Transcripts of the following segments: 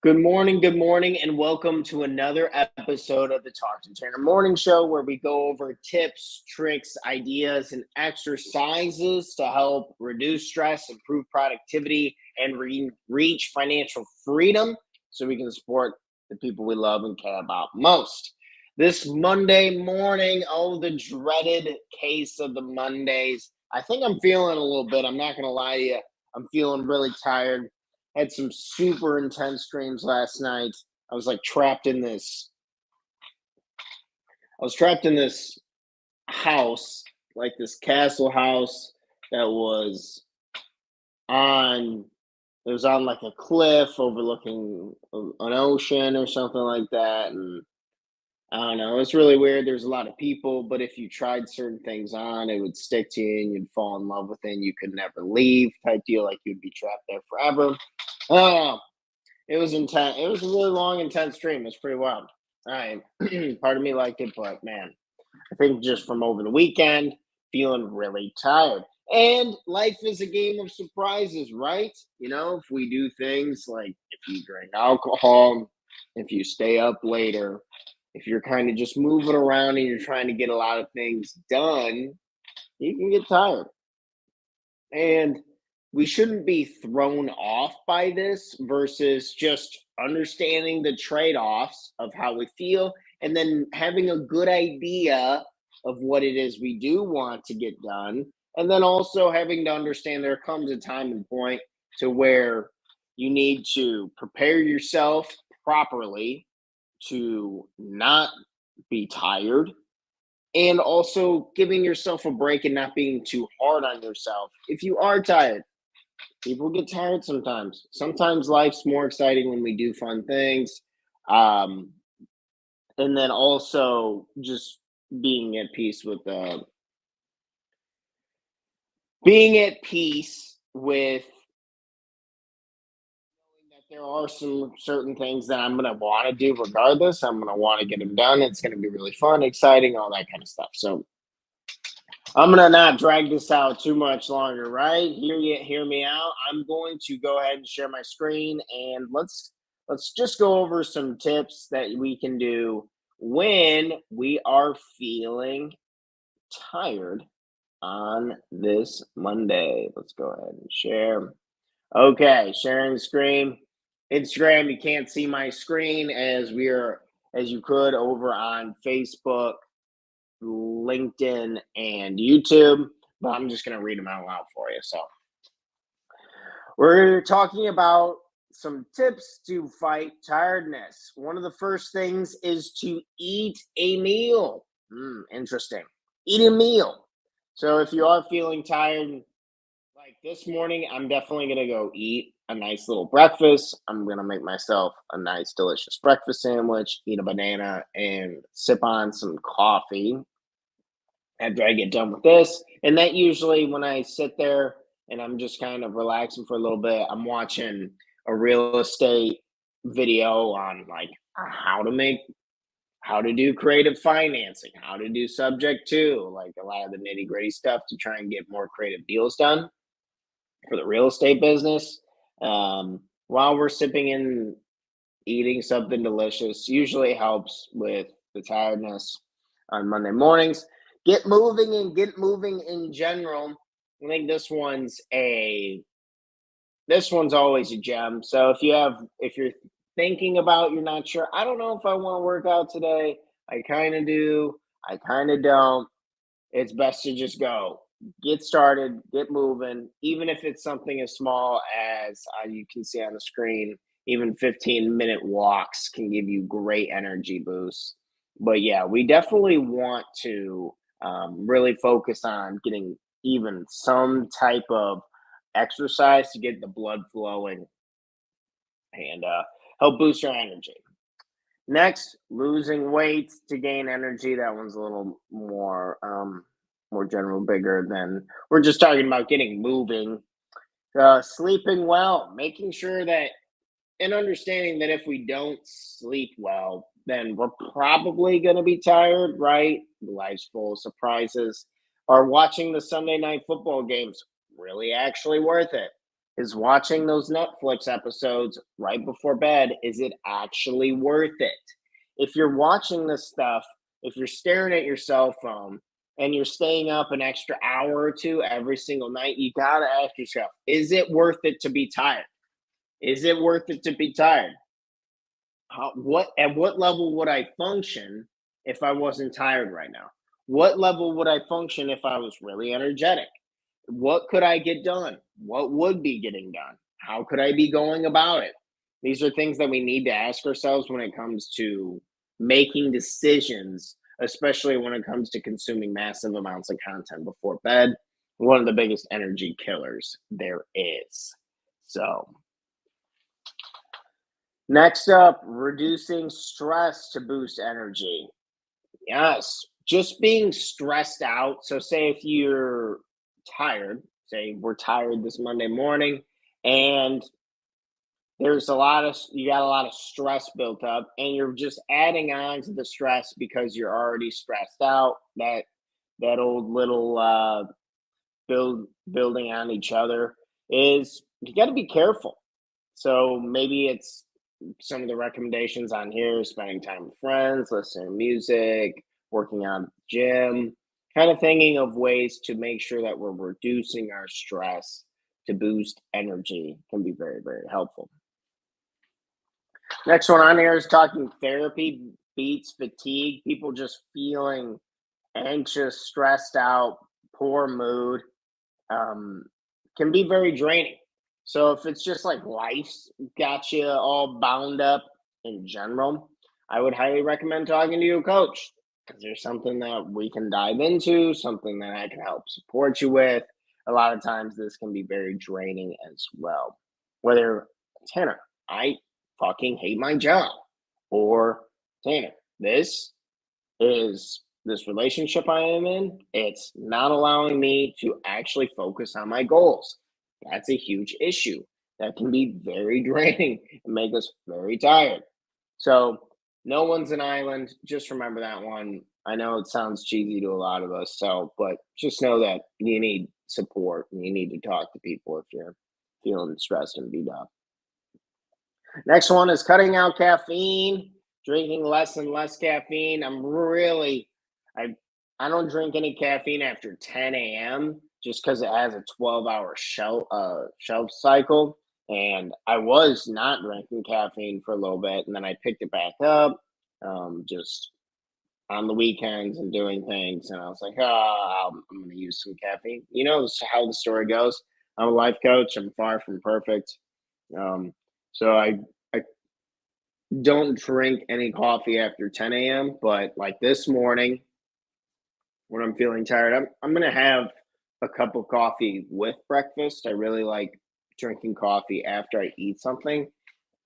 good morning, and welcome to another episode of the Talk to Trainer Morning Show, where we go over tips, tricks, ideas, and exercises to help reduce stress, improve productivity, and reach financial freedom so we can support the people we love and care about most. This Monday morning, oh, the dreaded case of the Mondays. I think I'm feeling a little bit. I'm not going to lie to you. I'm feeling really tired. Had some super intense dreams last night. I was like trapped in this. I was trapped in this house, like this castle house that was on. It was on like a cliff overlooking an ocean or something like that, and I don't know. It's really weird. There's a lot of people, but if you tried certain things on, it would stick to you and you'd fall in love with it and you could never leave type deal, like you'd be trapped there forever. Oh, it was intense. It was a really long, intense dream. It's pretty wild. All right. Part of me liked it, but man, I think just from over the weekend, feeling really tired. And life is a game of surprises, right? If we do things like if you drink alcohol, if you stay up later, if you're kind of just moving around and you're trying to get a lot of things done, you can get tired. And we shouldn't be thrown off by this versus just understanding the trade offs of how we feel and then having a good idea of what it is we do want to get done. And then also having to understand there comes a time and point to where you need to prepare yourself properly to not be tired and also giving yourself a break and not being too hard on yourself. If you are tired, people get tired sometimes. Sometimes life's more exciting when we do fun things. Um, and then also just being at peace with being at peace with knowing that there are some certain things that I'm gonna want to do regardless. I'm gonna want to get them done. It's gonna be really fun, exciting, all that kind of stuff. So I'm gonna not drag this out too much longer, right? Hear me out. I'm going to go ahead and share my screen and let's just go over some tips that we can do when we are feeling tired on this Monday. Let's go ahead and share. Okay, sharing the screen. Instagram, you can't see my screen as you could over on Facebook, LinkedIn, and YouTube, but I'm just going to read them out loud for you. So, we're talking about some tips to fight tiredness. One of the first things is to eat a meal. Interesting. Eat a meal. So, if you are feeling tired, like this morning, I'm definitely going to go eat a nice little breakfast. I'm going to make myself a nice, delicious breakfast sandwich, eat a banana, and sip on some coffee after I get done with this. And that usually when I sit there and I'm just kind of relaxing for a little bit, I'm watching a real estate video on like how to do creative financing, how to do subject to, like a lot of the nitty gritty stuff to try and get more creative deals done for the real estate business. While we're sipping and eating something delicious, usually helps with the tiredness on Monday mornings. Get moving in general. I think this one's always a gem. So if you're thinking about you're not sure, I don't know if I want to work out today. I kind of do. I kind of don't. It's best to just go. Get started, get moving, even if it's something as small as you can see on the screen. Even 15-minute walks can give you great energy boosts. But yeah, we definitely want to really focus on getting even some type of exercise to get the blood flowing and help boost your energy. Next, losing weight to gain energy. That one's a little more general, bigger than we're just talking about getting moving. Sleeping well, making sure that and understanding that if we don't sleep well, then we're probably going to be tired, right? Life's full of surprises. Are watching the Sunday night football games really actually worth it? Is watching those Netflix episodes right before bed, is it actually worth it? If you're watching this stuff, if you're staring at your cell phone and you're staying up an extra hour or two every single night, you got to ask yourself, is it worth it to be tired? Is it worth it to be tired? What at what level would I function if I wasn't tired right now? What level would I function if I was really energetic? What could I get done? What would be getting done? How could I be going about it? These are things that we need to ask ourselves when it comes to making decisions, especially when it comes to consuming massive amounts of content before bed. One of the biggest energy killers there is. So, next up, reducing stress to boost energy. Yes, just being stressed out. So, say if you're tired, say we're tired this Monday morning, and you got a lot of stress built up, and you're just adding on to the stress because you're already stressed out. That old little building on each other is you got to be careful. So maybe it's some of the recommendations on here: spending time with friends, listening to music, working out at the gym, kind of thinking of ways to make sure that we're reducing our stress to boost energy can be very, very helpful. Next one on here is talking therapy beats fatigue. People just feeling anxious, stressed out, poor mood, um, can be very draining. So if it's just like life's got you all bound up in general, I would highly recommend talking to your coach because there's something that we can dive into, something that I can help support you with. A lot of times this can be very draining as well. Whether Tanner, I fucking hate my job, or Tanner, this is this relationship I am in, it's not allowing me to actually focus on my goals. That's a huge issue. That can be very draining and make us very tired. So, no one's an island. Just remember that one. I know it sounds cheesy to a lot of us, but just know that you need support and you need to talk to people if you're feeling stressed and beat up. Next one is cutting out caffeine, drinking less and less caffeine. I I don't drink any caffeine after 10 a.m. just because it has a 12-hour shelf cycle. And I was not drinking caffeine for a little bit, and then I picked it back up, just on the weekends and doing things. And I was like, oh, I'm going to use some caffeine. You know how the story goes. I'm a life coach. I'm far from perfect. Um, so I don't drink any coffee after 10 a.m. But like this morning, when I'm feeling tired, I'm gonna have a cup of coffee with breakfast. I really like drinking coffee after I eat something.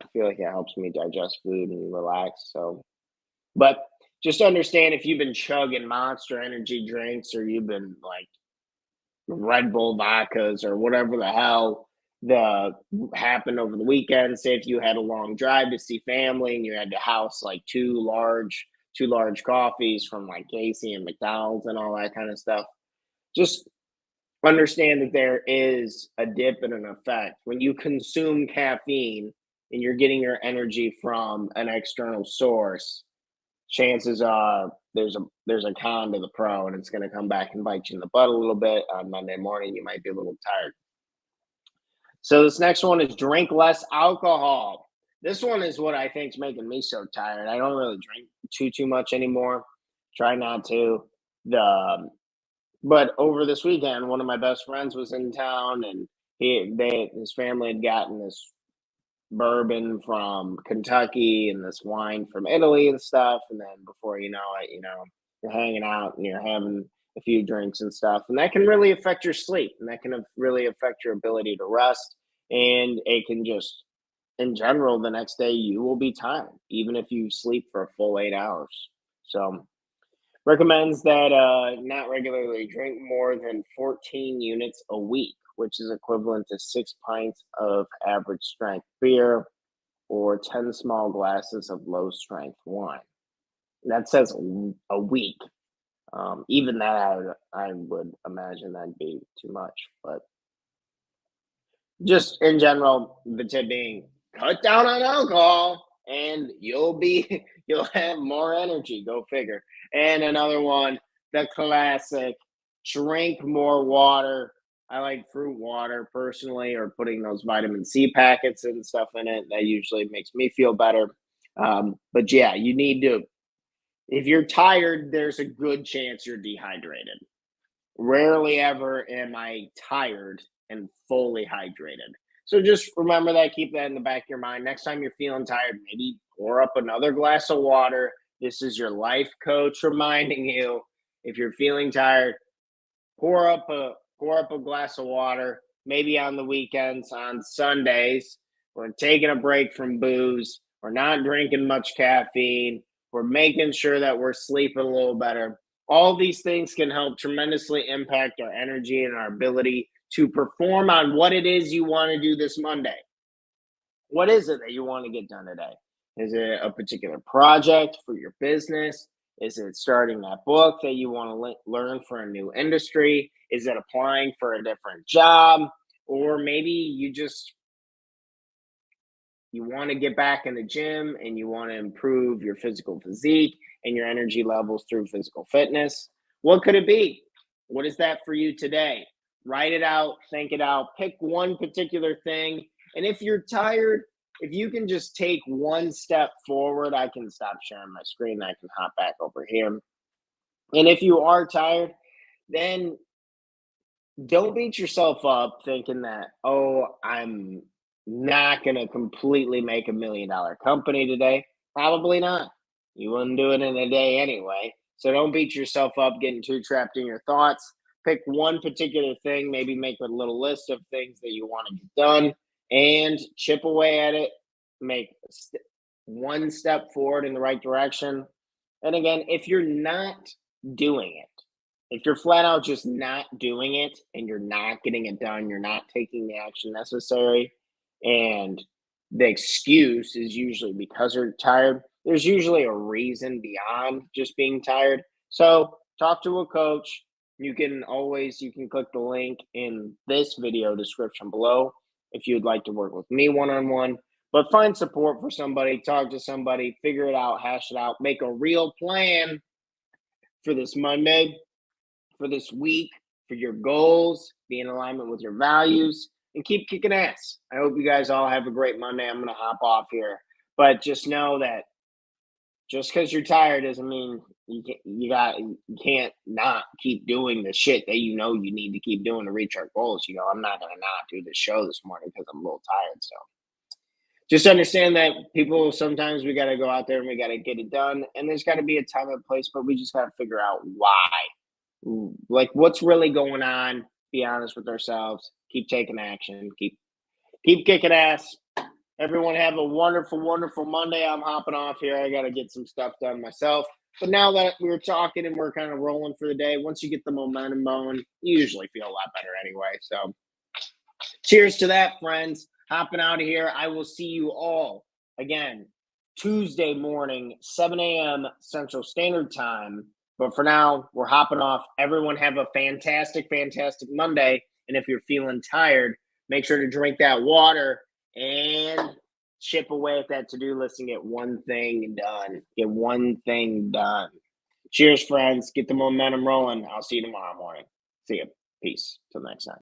I feel like it helps me digest food and relax. So, but just understand if you've been chugging Monster Energy drinks or you've been like Red Bull vodkas or whatever the hell the happened over the weekend. Say if you had a long drive to see family and you had to house like two large coffees from like Casey and McDonald's and all that kind of stuff. Just understand that there is a dip and an effect when you consume caffeine and you're getting your energy from an external source. Chances are there's a con to the pro, and it's going to come back and bite you in the butt a little bit on Monday morning. You might be a little tired. So this next one is drink less alcohol. This one is what I think is making me so tired. I don't really drink too much anymore. Try not to. The But over this weekend, one of my best friends was in town, and his family had gotten this bourbon from Kentucky and this wine from Italy and stuff. And then before you know it, you're hanging out and you're having a few drinks and stuff. And that can really affect your sleep, and that can really affect your ability to rest. And it can just, in general, the next day you will be tired, even if you sleep for a full 8 hours. So, recommends that not regularly drink more than 14 units a week, which is equivalent to 6 pints of average strength beer or 10 small glasses of low strength wine. That says a week. Even that, I would imagine that'd be too much. But just in general, the tip being cut down on alcohol and you'll be you'll have more energy. Go figure. And another one, the classic, drink more water. I like fruit water personally, or putting those vitamin C packets and stuff in it. That usually makes me feel better. But yeah, you need to, if you're tired, there's a good chance you're dehydrated. Rarely ever am I tired and fully hydrated. So just remember that, keep that in the back of your mind. Next time you're feeling tired, maybe pour up another glass of water. This is your life coach reminding you, if you're feeling tired, pour up a glass of water. Maybe on the weekends, on Sundays, we're taking a break from booze. We're not drinking much caffeine. We're making sure that we're sleeping a little better. All these things can help tremendously impact our energy and our ability to perform on what it is you want to do this Monday. What is it that you want to get done today? Is it a particular project for your business? Is it starting that book that you want to learn for a new industry? Is it applying for a different job? Or maybe you want to get back in the gym and you want to improve your physical physique and your energy levels through physical fitness. What could it be? What is that for you today? Write it out, think it out, pick one particular thing. And if you're tired, if you can just take one step forward, I can stop sharing my screen. I can hop back over here. And if you are tired, then don't beat yourself up thinking that, oh, I'm not going to completely make $1 million company today. Probably not. You wouldn't do it in a day anyway. So don't beat yourself up getting too trapped in your thoughts. Pick one particular thing, maybe make a little list of things that you want to get done and chip away at it. Make one step forward in the right direction. And again, if you're not doing it, if you're flat out just not doing it and you're not getting it done, you're not taking the action necessary, and the excuse is usually because you're tired, there's usually a reason beyond just being tired. So talk to a coach. You can click the link in this video description below if you'd like to work with me one on one. But find support for somebody, talk to somebody, figure it out, hash it out, make a real plan for this Monday, for this week, for your goals, be in alignment with your values, and keep kicking ass. I hope you guys all have a great Monday. I'm going to hop off here. But just know that just because you're tired doesn't mean you can't not keep doing the shit that you need to keep doing to reach our goals. I'm not gonna not do the show this morning because I'm a little tired. So just understand that people, sometimes we got to go out there and we got to get it done, and there's got to be a time and place, but we just got to figure out why, like what's really going on. Be honest with ourselves, keep taking action, keep kicking ass. Everyone have a wonderful, wonderful Monday. I'm hopping off here. I got to get some stuff done myself. But now that we're talking and we're kind of rolling for the day, once you get the momentum going, you usually feel a lot better anyway. So cheers to that, friends. Hopping out of here. I will see you all again Tuesday morning, 7 a.m. Central Standard Time. But for now, we're hopping off. Everyone have a fantastic, fantastic Monday. And if you're feeling tired, make sure to drink that water and chip away at that to-do list and get one thing done. Get one thing done. Cheers, friends. Get the momentum rolling. I'll see you tomorrow morning. See you. Peace. Till next time.